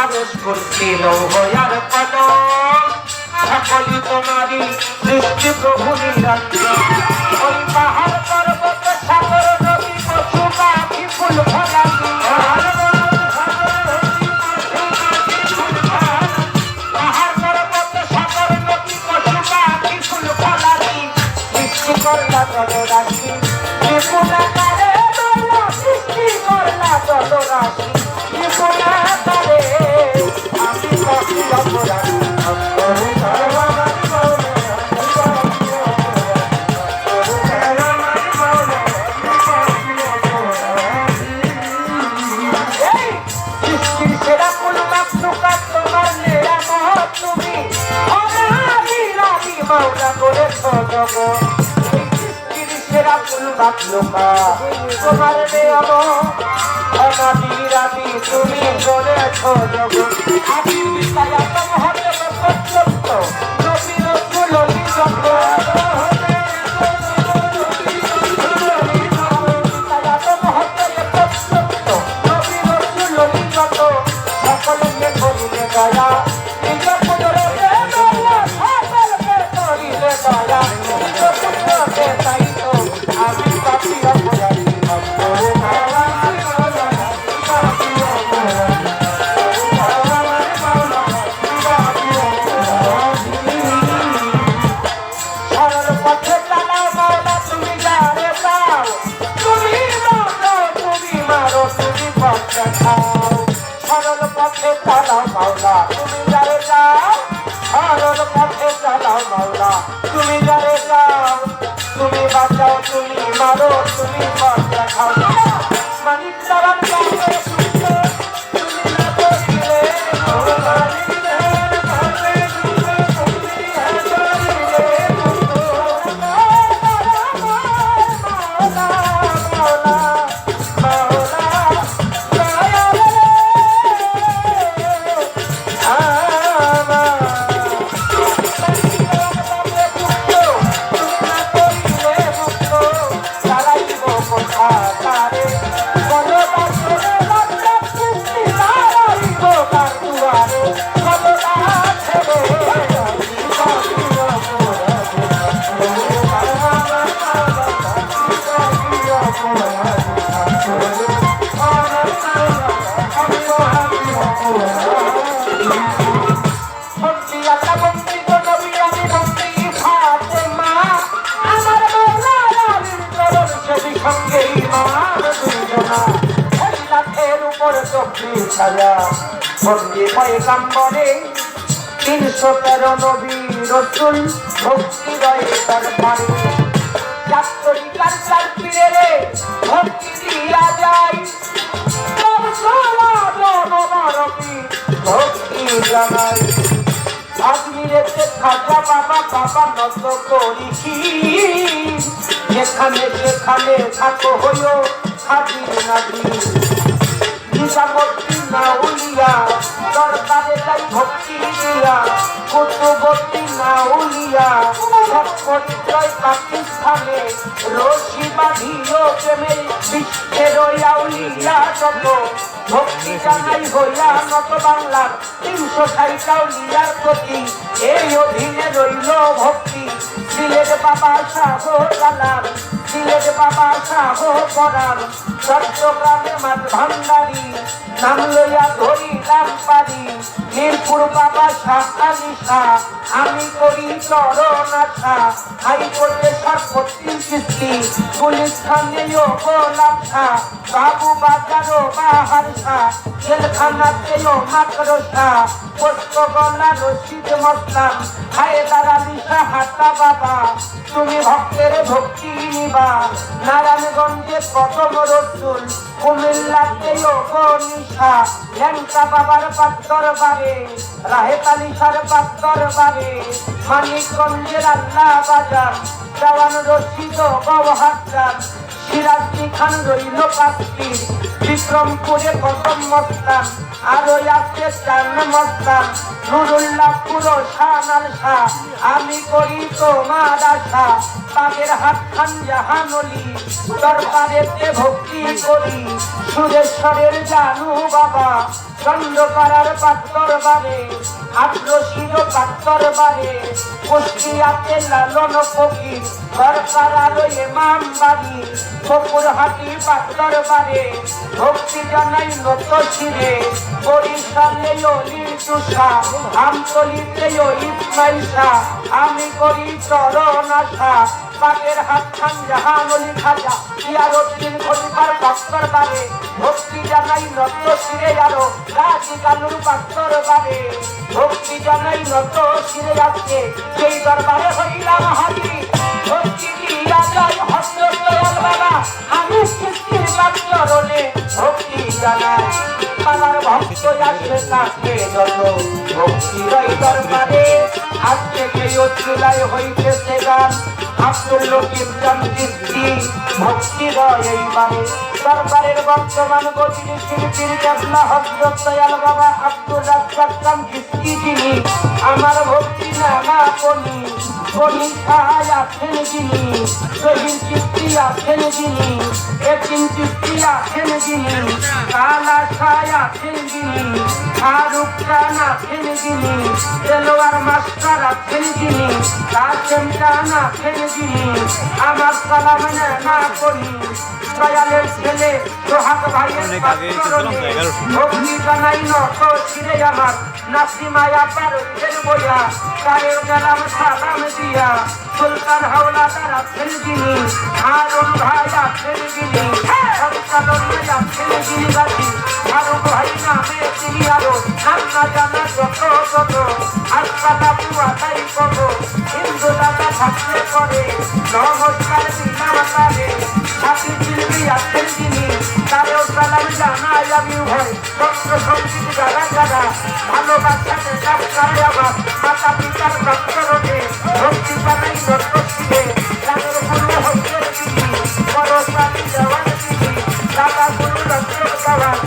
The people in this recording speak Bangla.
আদেশ করছিল হয়ার কলম সকলি তোমারই সৃষ্টি প্রভু নিরাজ্য ওই পাহাড় পর্বত সাগর নদী পশু পাখি ফুল ফলাদি পাহাড় পর্বত সাগর নদী পশু পাখি ফুল ফলাদি সৃষ্টি করলা জলরাশি বিপুলাকারে সৃষ্টি করলা জলরাশি বিপুলাকারে আমি কখি অপরাধী তোমার রাতি তুমি করেছ জগৎ সকলকে করিলে দয়া সরল পথে চালাও মাওলা তুমি যারে যাও সরল পথে চালাও মাওলা তুমি যারে যাও তুমি বাঁচাও তুমি মারো তুমি পথ দেখাও মানিক চরণ বন্দী পয়গম্বরে 313 নবী রাসূল ভক্তি রয়ে দরবারে যাত্রিকার চার পীরে রে ভক্তি দিয়া যায় ভক্তি জানাই আজমিরেতে খাজা বাবা বাবা নত করিছি যেখানে সেখানে থাকো হইও হাজির নাজির নিজামতি নাউলিয়া দরবারে যাই ভক্তি দিয়া কুতুবতী নাউলিয়া সব পরিচয় পাকিস্তানে রশি বাঁধিও প্রেমে বিশ্বের আউলিয়া যত ভক্তি জানাই হইয়া নত বাংলার 360 আউলিয়ার প্রতি এই অধীনে রইল ভক্তি সিলেট বাবা শাহ জালাল সিলেট বাবা শাহ পরাণ চট্টগ্রামের মাঠ ভান্ডারী নাম লইয়া ধরিলাম পারি মিরপুর বাবা শাহ আলী শাহ আমি করি চরণ আশা হাইকোর্টে সর্বত্রী সৃষ্টি পুলিশ থানেও গোলাপ শাহ বাবু বাজারও বাহার শাহ জেলখানাতেও মাকড় শাহ পোস্ত গলা রশিদ মসলাম হায়দার আলী শাহ হাতা বাবা তুমি ভক্তের ভক্তি নিবা নারায়ণগঞ্জে কদম রসুল কুমিল্লাতেও গনিশা ল্যাংটা বাবার পাত্তর বারে রাহেত আলী শাহর পাত্তর বারে মানিকগঞ্জের আল্লাহ বাজার জওয়ান রশিদ গৌহাজার সিরাজদি খান রইল পাত্রী বিক্রমপুরে প্রথম মস্তান আরো আছে চার মস্তান নুরুল্লাহ পুরো শানাল শাহ আমি করি তোমার আশা বাগের হাত খান জাহানলি দরবারেতে ভক্তি করি সুরেশ্বরের জানু বাবা চন্দ্রপাড়ার পাত্তর বারে আটরশির পাত্তর বারে কুষ্টিয়াতে লালন ফকির সরকার ইমাম বাড়ি ফকুরহাটি পাত্তর বারে ভক্তি জানাই নত শিরে বরিশালে অলির তুষা আমতলিতে ইসমাইল শাহ আমি করি চরণ আশা বাগের হাত খান জাহান অলি খাজা ইয়ারউদ্দিন খলিফার পাত্তর বারে ভক্তি জানাই নত শিরে আরো রাজি কালুর পাত্তর বারে ভক্তি জানাই নত শিরে আজকে সেই দরবারে হইলাম হাজি ভক্তি দিয়া যাই হজরত দয়াল বাবা আমি সৃষ্টির চরণে ভক্তি জানাই আমার ভক্ত আসবে তাকে যত ভক্তি রই দরবারে আজ থেকে চুলাই হইতেছে গান আব্দুল লতিফ জামদিস্তি ভক্তি রয় এইবারে দরবারের বর্তমান গতির শিল্পীর কেবলা হযরত দয়াল বাবা আব্দুর রাজ্জাক জামদিস্তি যিনি আমার ভক্তি নামা কলি খায় আছেন যিনি শহীদ চিস্তি আছেন যিনি এতিম চিস্তি আছেন যিনি কালা খায় আছেন যিনি ফারুক খান আছেন যিনি দেলোয়ার মাস্টার আছেন যিনি কাসেম খান আছেন যিনি আমার সালাম না করি দয়ালের ছেলে সোহাগ ভাইয়ের ভক্তি জানাই নত শিরে আমার নাসিমায়া পারছেন বইয়া কায়ের গেলাম সালাম দিয়া সুলতান হাওলাদার আছেন যিনি হারুন ভাই আছেন যিনি সরকার আছেন যিনি গাছি ফারুক ভাই নামে তিনি আরো নান্না জানা যত যত হাসপাতাল পুয়াটাই করো হিন্দু দাদা থাকলে করে নমস্কার বিনা তারে সাথী শিল্পী আছেন যিনি তারেও সালাম জানাই আমি উভয় ভক্ত সঙ্গীত যারা যারা ভালোবাসাতে কাজ করে আমার মাতা পিতার ভক্তরণে ভক্তি জানাই দত্ত শিবে তাদের গুরু হচ্ছেন তিনি পরশালী দেওয়ান তিনি দাদা গুরু রক্ষক দেওয়ান